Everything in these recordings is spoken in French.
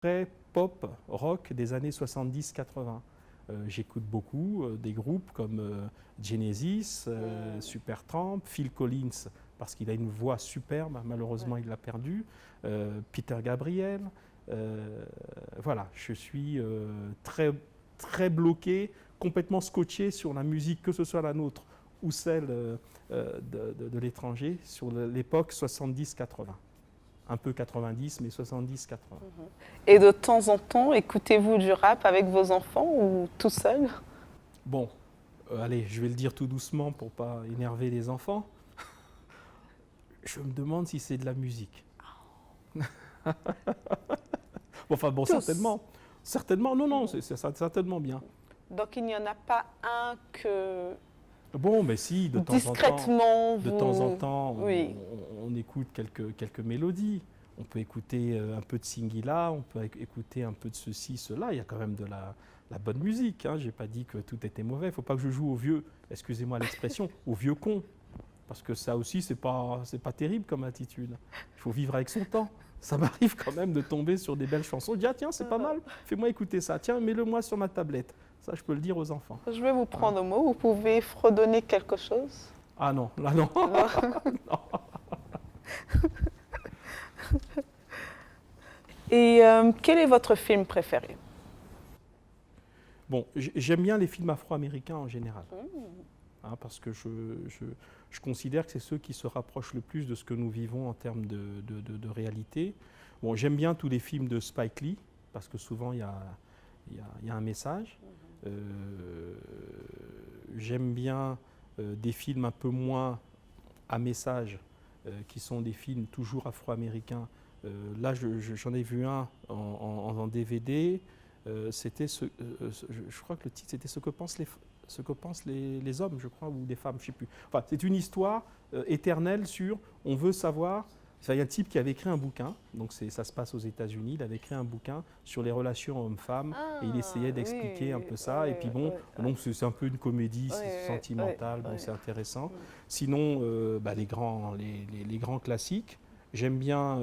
très pop, rock des années 70-80. J'écoute beaucoup des groupes comme Genesis, Supertramp, Phil Collins, parce qu'il a une voix superbe, malheureusement il l'a perdue, Peter Gabriel. Voilà, je suis très, très bloqué, complètement scotché sur la musique, que ce soit la nôtre ou celle de l'étranger, sur l'époque 70-80. Un peu 90, mais 70-80. Et de temps en temps, écoutez-vous du rap avec vos enfants ou tout seul? Bon, allez, je vais le dire tout doucement pour pas énerver les enfants. Je me demande si c'est de la musique. Enfin bon, Tous. certainement. Certainement, non, non, c'est certainement bien. Donc il n'y en a pas un que Bon, mais si, discrètement de temps en vous... temps, Oui. on écoute quelques mélodies. On peut écouter un peu de Singila, on peut écouter un peu de ceci, cela. Il y a quand même de la bonne musique. Hein. Je n'ai pas dit que tout était mauvais. Il ne faut pas que je joue au vieux, excusez-moi l'expression, au vieux con. Parce que ça aussi, c'est pas terrible comme attitude. Il faut vivre avec son temps. Ça m'arrive quand même de tomber sur des belles chansons. Je dis, ah tiens, c'est pas mal, fais-moi écouter ça. Tiens, mets-le-moi sur ma tablette. Ça, je peux le dire aux enfants. Je vais vous Voilà. prendre au mot. Vous pouvez fredonner quelque chose? Ah non, là non. Non. Et quel est votre film préféré? Bon, j'aime bien les films afro-américains en général. Hein, parce que je considère que c'est ceux qui se rapprochent le plus de ce que nous vivons en termes de réalité. Bon, j'aime bien tous les films de Spike Lee, parce que souvent il y a un message. J'aime bien des films un peu moins à message, qui sont des films toujours afro-américains. Là, j'en ai vu un en DVD. C'était je crois que le titre c'était ce que pensent les hommes, je crois, ou les femmes, je ne sais plus. Enfin, c'est une histoire éternelle sur, on veut savoir. Il y a un type qui avait écrit un bouquin, donc ça se passe aux États-Unis. Il avait écrit un bouquin sur les relations hommes-femmes et il essayait d'expliquer un peu ça. Et puis bon, donc c'est un peu une comédie sentimentale, bon, c'est intéressant. Sinon, les grands classiques. J'aime bien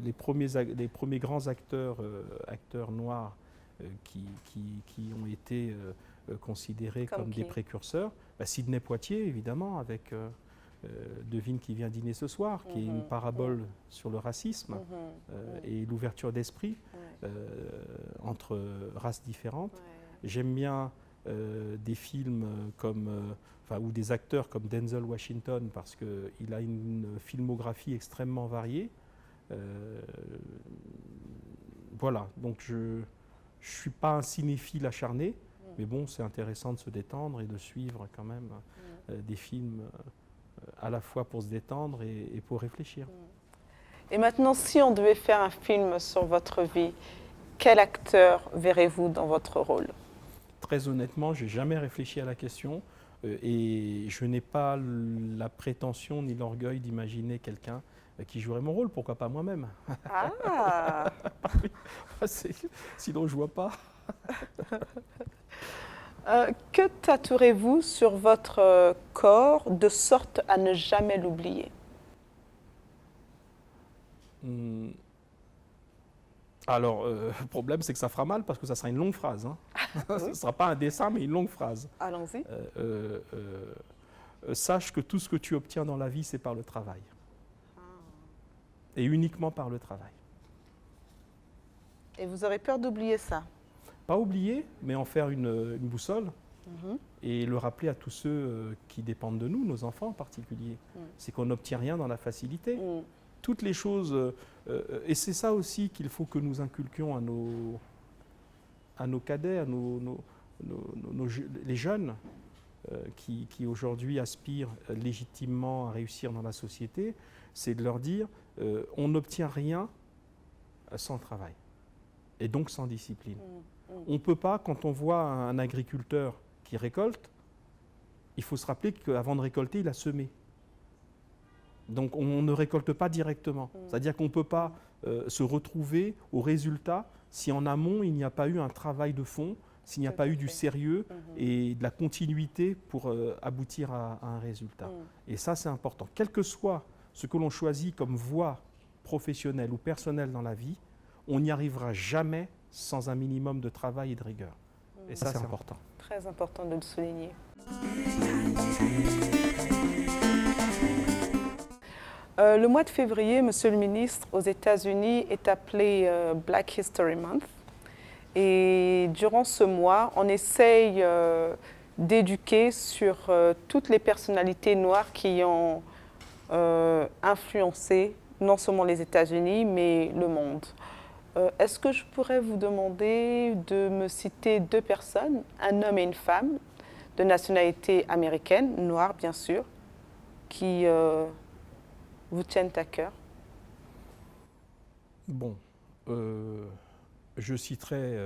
les premiers grands acteurs noirs qui ont été considérés comme des précurseurs. Sidney Poitier, évidemment, avec Devine qui vient dîner ce soir, qui est une parabole sur le racisme et l'ouverture d'esprit entre races différentes. J'aime bien des films ou des acteurs comme Denzel Washington, parce qu'il a une filmographie extrêmement variée. Voilà, donc je ne suis pas un cinéphile acharné, mais bon, c'est intéressant de se détendre et de suivre quand même des films à la fois pour se détendre et pour réfléchir. Et maintenant, si on devait faire un film sur votre vie, quel acteur verrez-vous dans votre rôle? Très honnêtement, je n'ai jamais réfléchi à la question et je n'ai pas la prétention ni l'orgueil d'imaginer quelqu'un qui jouerait mon rôle. Pourquoi pas moi-même? Ah. Sinon, je ne vois pas. Que tatouerez-vous sur votre corps de sorte à ne jamais l'oublier? Alors, le problème, c'est que ça fera mal parce que ça sera une longue phrase. Hein. Ce ne sera pas un dessin, mais une longue phrase. Allons-y. Sache que tout ce que tu obtiens dans la vie, c'est par le travail. Et uniquement par le travail. Et vous aurez peur d'oublier ça? Pas oublier, mais en faire une boussole et le rappeler à tous ceux qui dépendent de nous, nos enfants en particulier. C'est qu'on n'obtient rien dans la facilité. Toutes les choses, et c'est ça aussi qu'il faut que nous inculquions à nos cadets, les jeunes qui aujourd'hui aspirent légitimement à réussir dans la société, c'est de leur dire on n'obtient rien sans travail et donc sans discipline. On ne peut pas, quand on voit un agriculteur qui récolte, il faut se rappeler qu'avant de récolter, il a semé. Donc on ne récolte pas directement. C'est-à-dire qu'on ne peut pas se retrouver au résultat si en amont il n'y a pas eu un travail de fond, s'il n'y a pas eu du sérieux et de la continuité pour aboutir à un résultat. Et ça, c'est important. Quel que soit ce que l'on choisit comme voie professionnelle ou personnelle dans la vie, on n'y arrivera jamais sans un minimum de travail et de rigueur. Et ça, c'est important. Très important de le souligner. Le mois de février, Monsieur le ministre, aux États-Unis est appelé Black History Month. Et durant ce mois, on essaye d'éduquer sur toutes les personnalités noires qui ont influencé non seulement les États-Unis, mais le monde. Est-ce que je pourrais vous demander de me citer 2 personnes, un homme et une femme, de nationalité américaine, noire bien sûr, qui vous tiennent à cœur? Bon, je citerai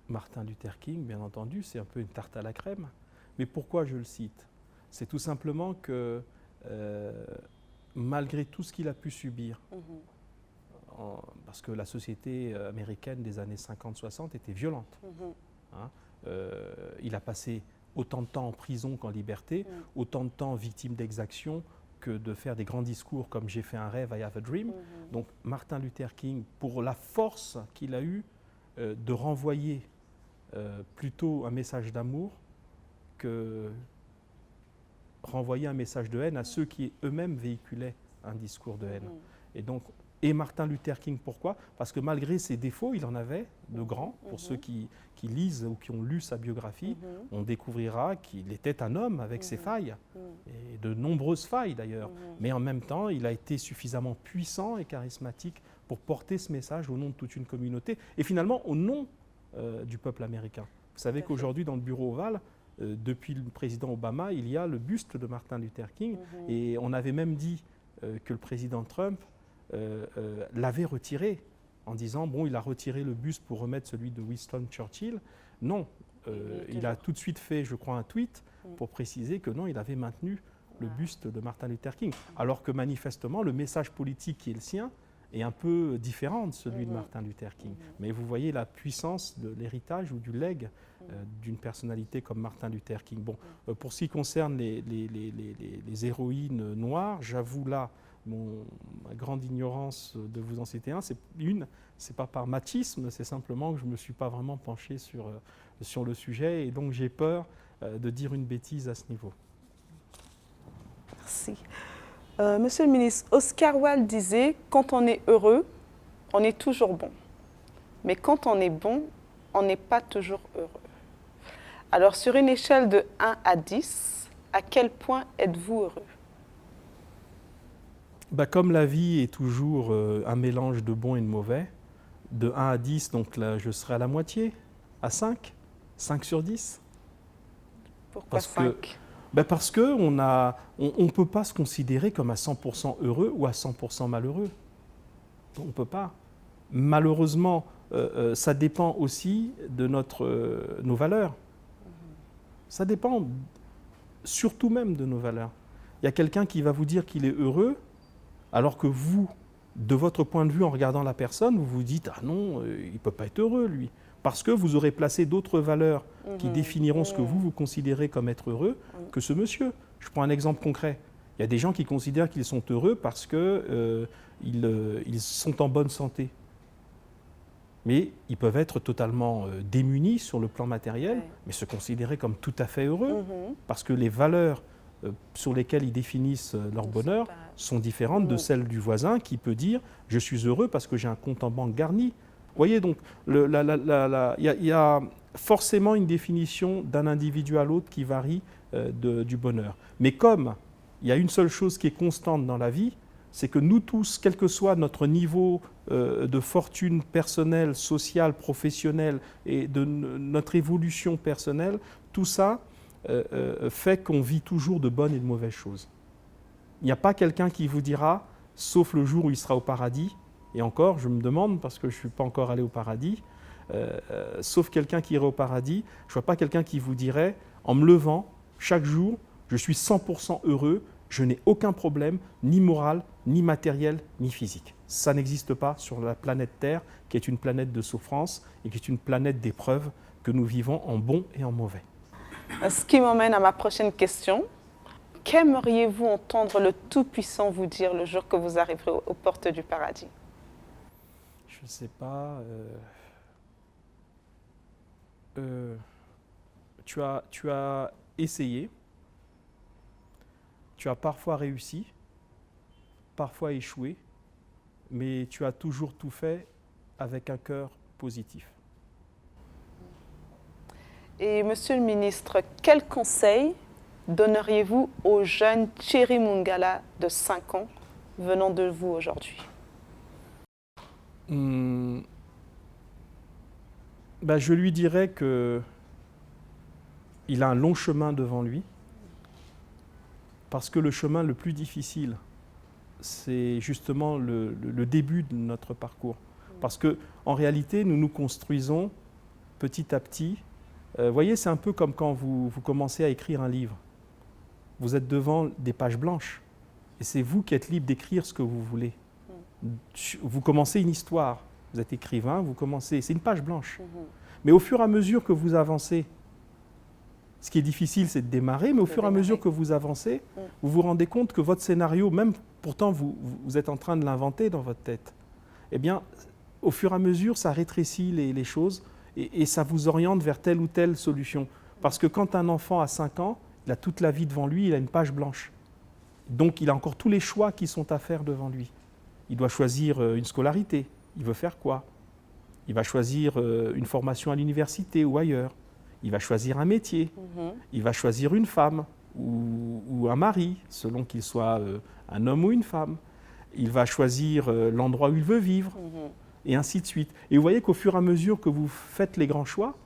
Martin Luther King, bien entendu, c'est un peu une tarte à la crème. Mais pourquoi je le cite? C'est tout simplement que malgré tout ce qu'il a pu subir, parce que la société américaine des années 50-60 était violente. Hein, il a passé autant de temps en prison qu'en liberté, autant de temps victime d'exactions que de faire des grands discours comme « J'ai fait un rêve, I have a dream ». Donc Martin Luther King, pour la force qu'il a eue de renvoyer plutôt un message d'amour que renvoyer un message de haine à ceux qui eux-mêmes véhiculaient un discours de haine. Et donc, et Martin Luther King, pourquoi? Parce que malgré ses défauts, il en avait de grands. Pour ceux qui lisent ou qui ont lu sa biographie, on découvrira qu'il était un homme avec ses failles, et de nombreuses failles d'ailleurs. Mais en même temps, il a été suffisamment puissant et charismatique pour porter ce message au nom de toute une communauté, et finalement au nom du peuple américain. Vous savez qu'aujourd'hui, dans le bureau ovale, depuis le président Obama, il y a le buste de Martin Luther King, et on avait même dit que le président Trump l'avait retiré, en disant, bon, il a retiré le buste pour remettre celui de Winston Churchill. Non, il a tout de suite fait, je crois, un tweet pour préciser que non, il avait maintenu le buste de Martin Luther King. Alors que manifestement, le message politique qui est le sien est un peu différent de celui de Martin Luther King. Mais vous voyez la puissance de l'héritage ou du legs d'une personnalité comme Martin Luther King. Bon, pour ce qui concerne les héroïnes noires, j'avoue là ma grande ignorance de vous en citer un. C'est pas par machisme, c'est simplement que je ne me suis pas vraiment penché sur le sujet, et donc j'ai peur de dire une bêtise à ce niveau. Merci. Monsieur le ministre, Oscar Wilde disait « Quand on est heureux, on est toujours bon. Mais quand on est bon, on n'est pas toujours heureux. » Alors, sur une échelle de 1 à 10, à quel point êtes-vous heureux? Comme la vie est toujours un mélange de bon et de mauvais, de 1 à 10, donc là, je serai à la moitié, à 5, 5 sur 10. Pourquoi 5? Parce qu'on ne peut pas se considérer comme à 100% heureux ou à 100% malheureux. On ne peut pas. Malheureusement, ça dépend aussi de nos valeurs. Ça dépend surtout même de nos valeurs. Il y a quelqu'un qui va vous dire qu'il est heureux, alors que vous, de votre point de vue, en regardant la personne, vous vous dites « Ah non, il ne peut pas être heureux, lui ». Parce que vous aurez placé d'autres valeurs qui définiront ce que vous considérez comme être heureux que ce monsieur. Je prends un exemple concret. Il y a des gens qui considèrent qu'ils sont heureux parce qu'ils sont en bonne santé. Mais ils peuvent être totalement démunis sur le plan matériel, mais se considérer comme tout à fait heureux, parce que les valeurs sur lesquelles ils définissent leur bonheur sont différentes de celles du voisin qui peut dire « je suis heureux parce que j'ai un compte en banque garni ». Vous voyez, donc, il y a forcément une définition d'un individu à l'autre qui varie du bonheur. Mais comme il y a une seule chose qui est constante dans la vie, c'est que nous tous, quel que soit notre niveau de fortune personnelle, sociale, professionnelle et de notre évolution personnelle, tout ça fait qu'on vit toujours de bonnes et de mauvaises choses. Il n'y a pas quelqu'un qui vous dira, sauf le jour où il sera au paradis, et encore, je me demande, parce que je ne suis pas encore allé au paradis, sauf quelqu'un qui irait au paradis, je ne vois pas quelqu'un qui vous dirait, en me levant, chaque jour, je suis 100% heureux, je n'ai aucun problème, ni moral, ni matériel, ni physique. Ça n'existe pas sur la planète Terre, qui est une planète de souffrance et qui est une planète d'épreuves que nous vivons en bon et en mauvais. Ce qui m'emmène à ma prochaine question. Qu'aimeriez-vous entendre le Tout-Puissant vous dire le jour que vous arriverez aux portes du paradis? je ne sais pas. Tu as essayé, tu as parfois réussi, parfois échoué, mais tu as toujours tout fait avec un cœur positif. Et Monsieur le ministre, quel conseil donneriez-vous au jeune Thierry Mungala de 5 ans venant de vous aujourd'hui? Je lui dirais que il a un long chemin devant lui, parce que le chemin le plus difficile, c'est justement le début de notre parcours. Parce qu'en réalité, nous nous construisons petit à petit. Vous voyez, c'est un peu comme quand vous commencez à écrire un livre. Vous êtes devant des pages blanches, et c'est vous qui êtes libre d'écrire ce que vous voulez. Vous commencez une histoire, vous êtes écrivain, vous commencez, c'est une page blanche. Mais au fur et à mesure que vous avancez, ce qui est difficile, c'est de démarrer, mais au fur et à mesure que vous avancez, vous vous rendez compte que votre scénario, même pourtant vous êtes en train de l'inventer dans votre tête, eh bien, au fur et à mesure, ça rétrécit les choses et ça vous oriente vers telle ou telle solution. Parce que quand un enfant a 5 ans, il a toute la vie devant lui, il a une page blanche. Donc, il a encore tous les choix qui sont à faire devant lui. Il doit choisir une scolarité. Il veut faire quoi? Il va choisir une formation à l'université ou ailleurs. Il va choisir un métier, il va choisir une femme ou un mari, selon qu'il soit un homme ou une femme. Il va choisir l'endroit où il veut vivre, et ainsi de suite. Et vous voyez qu'au fur et à mesure que vous faites les grands choix,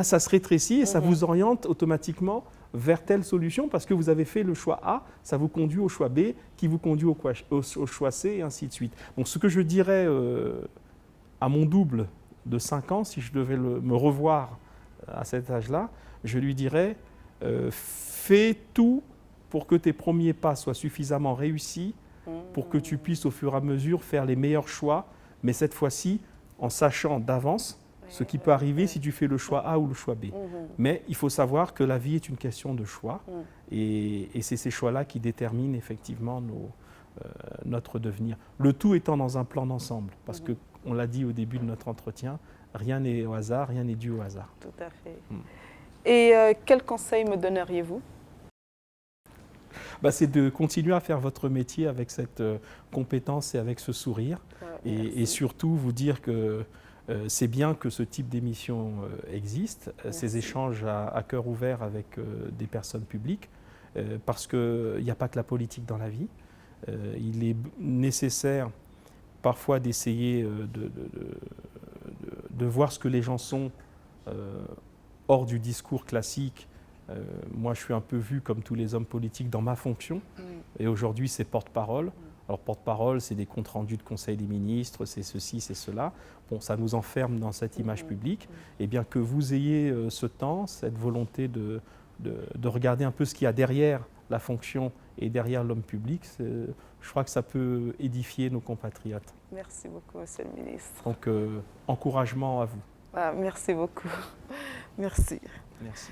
ça se rétrécit et ça vous oriente automatiquement vers telle solution, parce que vous avez fait le choix A, ça vous conduit au choix B, qui vous conduit au choix C, et ainsi de suite. Donc ce que je dirais à mon double de 5 ans, si je devais me revoir à cet âge-là, je lui dirais fais tout pour que tes premiers pas soient suffisamment réussis pour que tu puisses au fur et à mesure faire les meilleurs choix, mais cette fois-ci en sachant d'avance ce qui peut arriver si tu fais le choix A ou le choix B. Mais il faut savoir que la vie est une question de choix et c'est ces choix-là qui déterminent effectivement notre devenir. Le tout étant dans un plan d'ensemble, parce que on l'a dit au début de notre entretien, rien n'est au hasard, rien n'est dû au hasard. Tout à fait. Et quel conseil me donneriez-vous? C'est de continuer à faire votre métier avec cette compétence et avec ce sourire. Et surtout vous dire que c'est bien que ce type d'émission existe, ces échanges à cœur ouvert avec des personnes publiques, parce qu'il n'y a pas que la politique dans la vie. Il est nécessaire parfois d'essayer de voir ce que les gens sont hors du discours classique. Moi, je suis un peu vu comme tous les hommes politiques dans ma fonction, et aujourd'hui, c'est porte-parole. Alors, porte-parole, c'est des comptes rendus de Conseil des ministres, c'est ceci, c'est cela. Bon, ça nous enferme dans cette image publique. Et bien que vous ayez ce temps, cette volonté de regarder un peu ce qu'il y a derrière la fonction et derrière l'homme public, je crois que ça peut édifier nos compatriotes. Merci beaucoup, Monsieur le ministre. Donc, encouragement à vous. Merci beaucoup. Merci. Merci.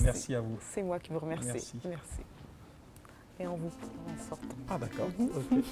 Merci à vous. C'est moi qui vous remercie. Merci. Et on vous prend en sortant. Ah d'accord. Okay.